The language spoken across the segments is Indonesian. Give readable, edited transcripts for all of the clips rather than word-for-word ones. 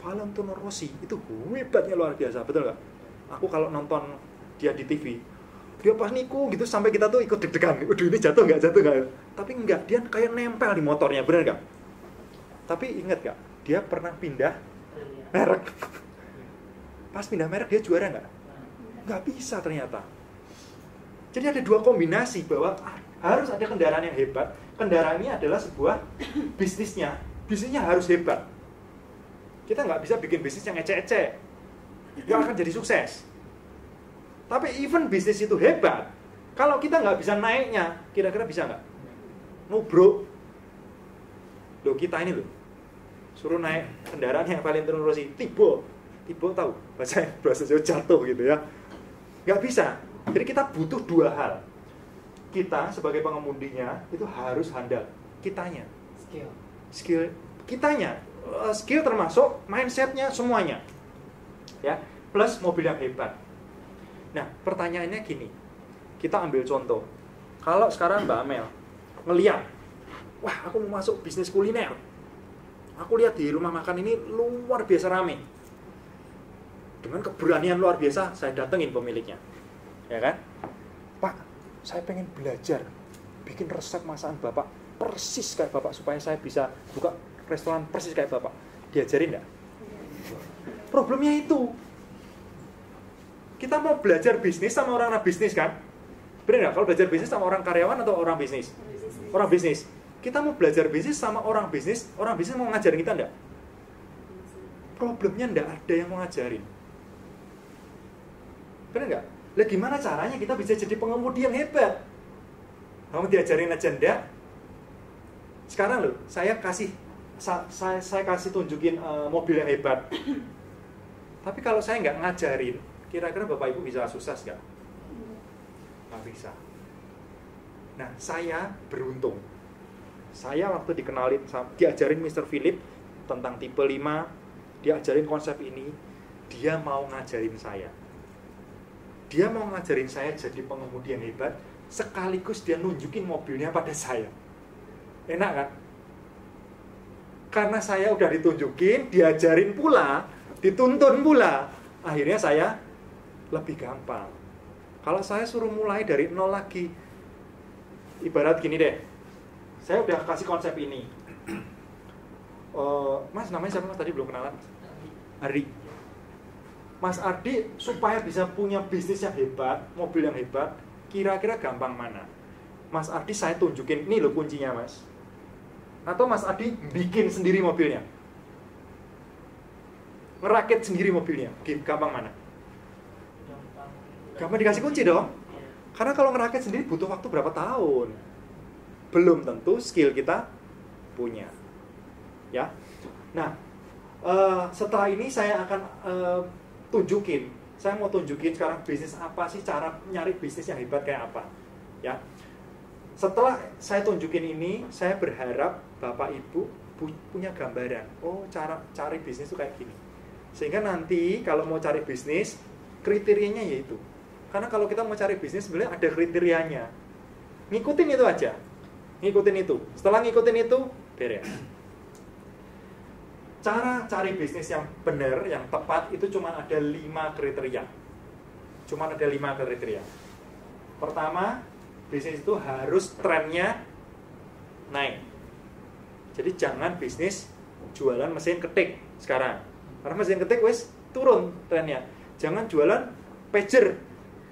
Valentino Rossi itu hebatnya luar biasa, betul nggak? Aku kalau nonton dia di TV, dia pas niku gitu sampai kita tuh ikut deg-degan. Waduh, ini jatuh nggak? Tapi enggak, dia kayak nempel di motornya, bener nggak? Tapi ingat nggak? Dia pernah pindah merek. Pas pindah merek dia juara nggak? Nggak bisa ternyata. Jadi ada dua kombinasi bahwa harus ada kendaraan yang hebat. Kendaraan ini adalah sebuah bisnisnya. Bisnisnya harus hebat. Kita nggak bisa bikin bisnis yang ecek-ecek, nggak akan jadi sukses. Tapi even bisnis itu hebat, kalau kita nggak bisa naiknya, kira-kira bisa nggak? Nubruk. Loh, kita ini loh, suruh naik kendaraan yang Valentino Rossi, tiba tahu bahasa Jawa jatuh gitu ya, nggak bisa. Jadi kita butuh dua hal. Kita sebagai pengemudinya itu harus handal, kitanya, skill kitanya. Skill termasuk mindsetnya semuanya ya, plus mobil yang hebat. Nah pertanyaannya gini, kita ambil contoh, kalau sekarang Mbak Amel ngeliat, wah aku mau masuk bisnis kuliner, aku lihat di rumah makan ini luar biasa rame, dengan keberanian luar biasa saya datengin pemiliknya, ya kan, Pak saya pengen belajar bikin resep masakan Bapak persis kayak Bapak supaya saya bisa buka restoran persis kayak Bapak. Diajarin enggak? Problemnya itu. Kita mau belajar bisnis sama orang bisnis kan? Benar enggak? Kalau belajar bisnis sama orang karyawan atau orang bisnis? Orang bisnis. Kita mau belajar bisnis sama orang bisnis mau ngajarin kita enggak? Problemnya enggak ada yang mau ngajarin. Benar enggak? Lah gimana caranya kita bisa jadi pengemudi yang hebat? Kamu diajarin aja enggak? Sekarang loh, saya kasih tunjukin mobil yang hebat. Tapi kalau saya nggak ngajarin, kira-kira Bapak Ibu bisa sukses nggak? Nggak bisa. Nah, saya beruntung. Saya waktu diajarin Mr. Philip tentang tipe 5, diajarin konsep ini, dia mau ngajarin saya. Dia mau ngajarin saya jadi pengemudi yang hebat, sekaligus dia nunjukin mobilnya pada saya. Enak kan? Karena saya udah ditunjukin, diajarin pula, dituntun pula, akhirnya saya lebih gampang. Kalau saya suruh mulai dari nol lagi, ibarat gini deh, saya udah kasih konsep ini. Mas, namanya siapa Mas? Tadi belum kenalan. Ardi. Mas Ardi supaya bisa punya bisnis yang hebat, mobil yang hebat, kira-kira gampang mana? Mas Ardi saya tunjukin, ini loh kuncinya Mas. Atau Mas Adi bikin sendiri mobilnya, ngerakit sendiri mobilnya, gampang mana? Gampang dikasih kunci dong. Karena kalau ngerakit sendiri butuh waktu berapa tahun, belum tentu skill kita punya ya. Nah setelah ini saya akan tunjukin, saya mau tunjukin sekarang bisnis apa sih, cara nyari bisnis yang hebat kayak apa ya. Setelah saya tunjukin ini, saya berharap Bapak Ibu punya gambaran. Oh, cara cari bisnis itu kayak gini. Sehingga nanti kalau mau cari bisnis, kriterianya yaitu. Karena kalau kita mau cari bisnis sebenarnya ada kriterianya. Ngikutin itu aja. Ngikutin itu. Setelah ngikutin itu, beres. Cara cari bisnis yang benar, yang tepat itu cuma ada 5 kriteria. Cuma ada 5 kriteria. Pertama, bisnis itu harus trennya naik. Jadi jangan bisnis jualan mesin ketik sekarang. Karena mesin ketik wes turun trennya. Jangan jualan pager.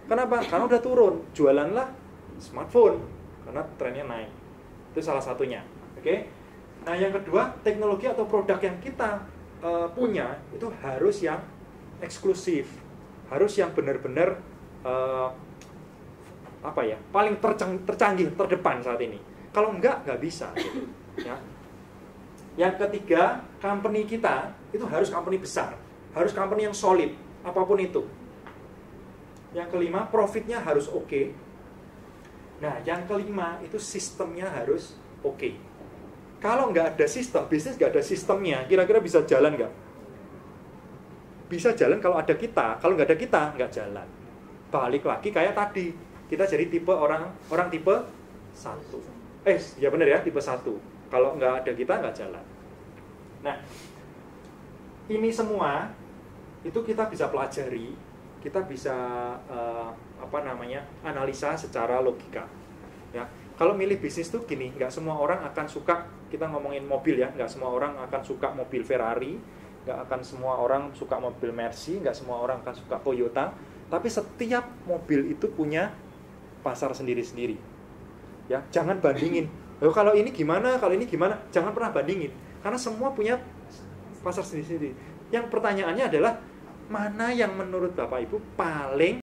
Kenapa? Karena udah turun. Jualanlah smartphone karena trennya naik. Itu salah satunya. Oke. Nah, yang kedua, teknologi atau produk yang kita punya itu harus yang eksklusif. Harus yang benar-benar paling tercanggih, terdepan saat ini. Kalau nggak bisa gitu, ya. Yang ketiga, company kita itu harus company besar, harus company yang solid, apapun itu. Yang kelima, profitnya harus oke. Nah, yang kelima itu sistemnya harus oke. Kalau nggak ada sistem, bisnis nggak ada sistemnya, kira-kira bisa jalan nggak? Bisa jalan kalau ada kita, kalau nggak ada kita, nggak jalan. Balik lagi kayak tadi, kita jadi tipe orang tipe 1. Ya benar ya, tipe 1. Kalau nggak ada kita, nggak jalan. Nah, ini semua itu kita bisa pelajari, kita bisa analisa secara logika. Ya, kalau milih bisnis tuh gini, nggak semua orang akan suka, kita ngomongin mobil ya, nggak semua orang akan suka mobil Ferrari, nggak akan semua orang suka mobil Mercy, nggak semua orang akan suka Toyota, tapi setiap mobil itu punya pasar sendiri-sendiri. Ya, jangan bandingin. Loh, kalau ini gimana, jangan pernah bandingin, karena semua punya pasar sendiri-sendiri. Yang pertanyaannya adalah mana yang menurut Bapak Ibu paling